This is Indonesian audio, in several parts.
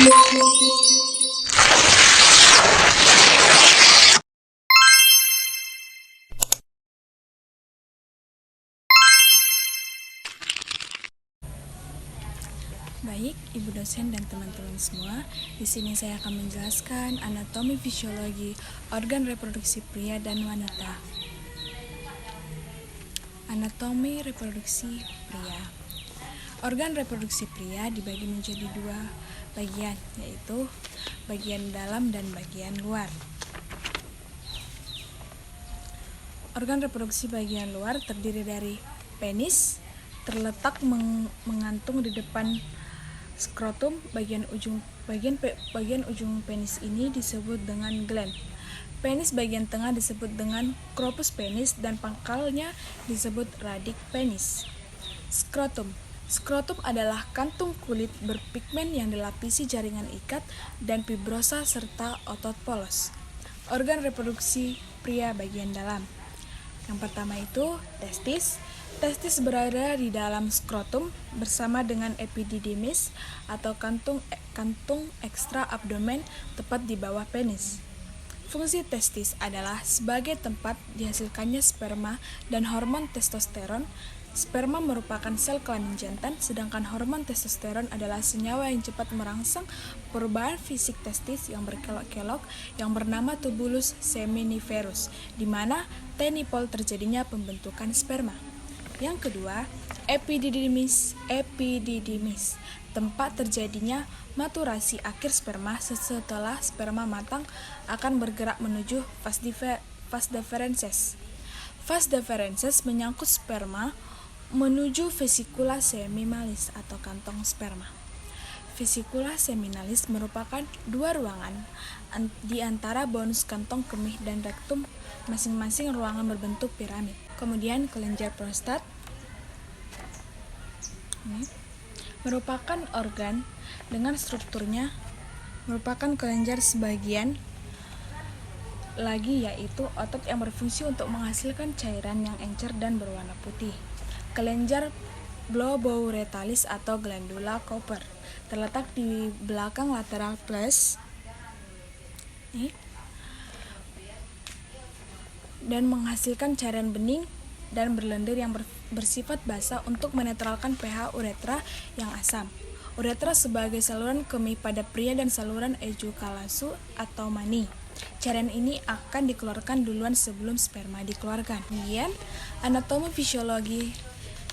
Baik, Ibu dosen dan teman-teman semua, di sini saya akan menjelaskan anatomi fisiologi organ reproduksi pria dan wanita. Anatomi reproduksi pria. Organ reproduksi pria dibagi menjadi dua bagian, yaitu bagian dalam dan bagian luar. Organ reproduksi bagian luar terdiri dari penis, terletak mengantung di depan skrotum. Bagian ujung penis ini disebut dengan gland. Penis bagian tengah disebut dengan corpus penis dan pangkalnya disebut radik penis. Skrotum adalah kantung kulit berpigmen yang dilapisi jaringan ikat dan fibrosa serta otot polos. Organ reproduksi pria bagian dalam. Yang pertama itu testis. Testis berada di dalam skrotum bersama dengan epididymis atau kantung ekstra abdomen tepat di bawah penis. Fungsi testis adalah sebagai tempat dihasilkannya sperma dan hormon testosteron. Sperma merupakan sel kelamin jantan, sedangkan hormon testosteron adalah senyawa yang cepat merangsang perubahan fisik testis yang berkelok-kelok yang bernama tubulus seminiferus, di mana T-nipple terjadinya pembentukan sperma. Yang kedua, epididymis, tempat terjadinya maturasi akhir sperma. Setelah sperma matang akan bergerak menuju vas deferens. Vas deferens menyangkut sperma menuju vesikula seminalis atau kantong sperma. Vesikula seminalis merupakan dua ruangan di antara bonus kantong kemih dan rektum, masing-masing ruangan berbentuk piramid. Kemudian kelenjar prostat ini merupakan organ dengan strukturnya merupakan kelenjar sebagian lagi, yaitu otot yang berfungsi untuk menghasilkan cairan yang encer dan berwarna putih. Kelenjar globouretalis atau glandula Cooper terletak di belakang lateral plus dan menghasilkan cairan bening dan berlendir yang bersifat basah untuk menetralkan pH uretra yang asam. Uretra sebagai saluran kemih pada pria dan saluran ejaculasu atau mani. Cairan ini akan dikeluarkan duluan sebelum sperma dikeluarkan. Kemudian, anatomi fisiologi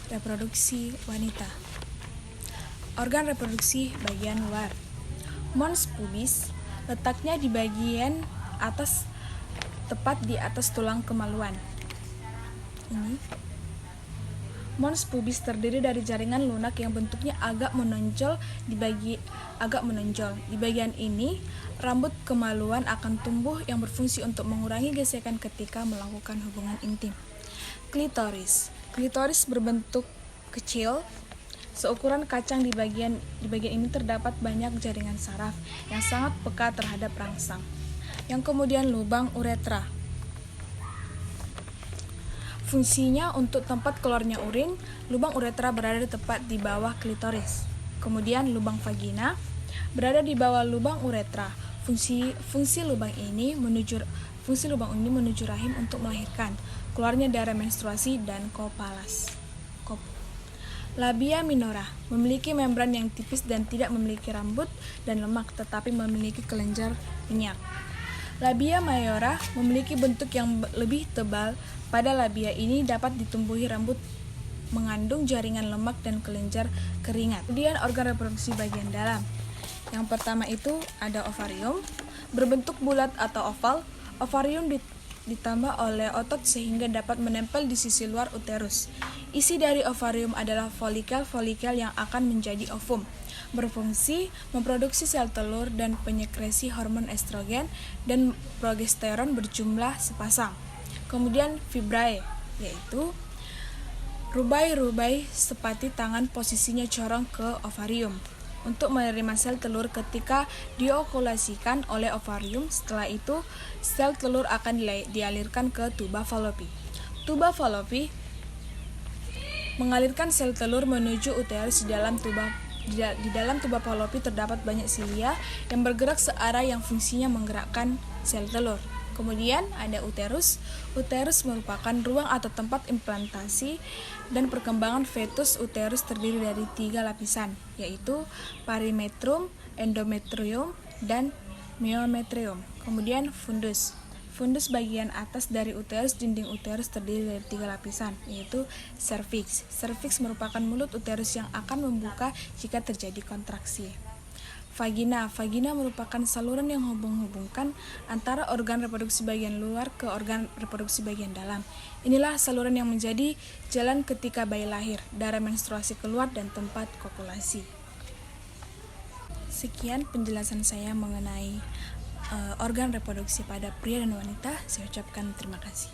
reproduksi wanita. Organ reproduksi bagian luar. Mons pubis letaknya di bagian atas, tepat di atas tulang kemaluan. Ini mons pubis terdiri dari jaringan lunak yang bentuknya agak menonjol. Di bagian ini, rambut kemaluan akan tumbuh yang berfungsi untuk mengurangi gesekan ketika melakukan hubungan intim. Klitoris berbentuk kecil, seukuran kacang. Di bagian ini terdapat banyak jaringan saraf yang sangat peka terhadap rangsang. Yang kemudian lubang uretra. Fungsinya untuk tempat keluarnya urin. Lubang uretra berada tepat di bawah klitoris. Kemudian lubang vagina berada di bawah lubang uretra. Fungsi lubang ini menuju rahim untuk melahirkan, keluarnya darah menstruasi dan kopalas. Labia minora memiliki membran yang tipis dan tidak memiliki rambut dan lemak, tetapi memiliki kelenjar minyak. Labia mayora memiliki bentuk yang lebih tebal. Pada labia ini dapat ditumbuhi rambut, mengandung jaringan lemak dan kelenjar keringat. Kemudian organ reproduksi bagian dalam. Yang pertama itu ada ovarium, berbentuk bulat atau oval. Ovarium ditambah oleh otot sehingga dapat menempel di sisi luar uterus. Isi dari ovarium adalah folikel yang akan menjadi ovum. Berfungsi memproduksi sel telur dan penyekresi hormon estrogen dan progesteron berjumlah sepasang. Kemudian fibrae, yaitu rubai seperti tangan posisinya corong ke ovarium untuk menerima sel telur ketika diokulasikan oleh ovarium. Setelah itu, sel telur akan dialirkan ke tuba Fallopi. Tuba Fallopi mengalirkan sel telur menuju uterus di dalam tuba Di dalam tuba Fallopi terdapat banyak silia yang bergerak searah yang fungsinya menggerakkan sel telur. Kemudian ada uterus. Uterus merupakan ruang atau tempat implantasi dan perkembangan fetus. Uterus terdiri dari 3 lapisan, yaitu perimetrum, endometrium, dan myometrium. Kemudian fundus. Fundus bagian atas dari uterus. Dinding uterus terdiri dari 3 lapisan, yaitu cervix. Cervix merupakan mulut uterus yang akan membuka jika terjadi kontraksi. Vagina. Vagina merupakan saluran yang menghubungkan antara organ reproduksi bagian luar ke organ reproduksi bagian dalam. Inilah saluran yang menjadi jalan ketika bayi lahir, darah menstruasi keluar, dan tempat kopulasi. Sekian penjelasan saya mengenai organ reproduksi pada pria dan wanita. Saya ucapkan terima kasih.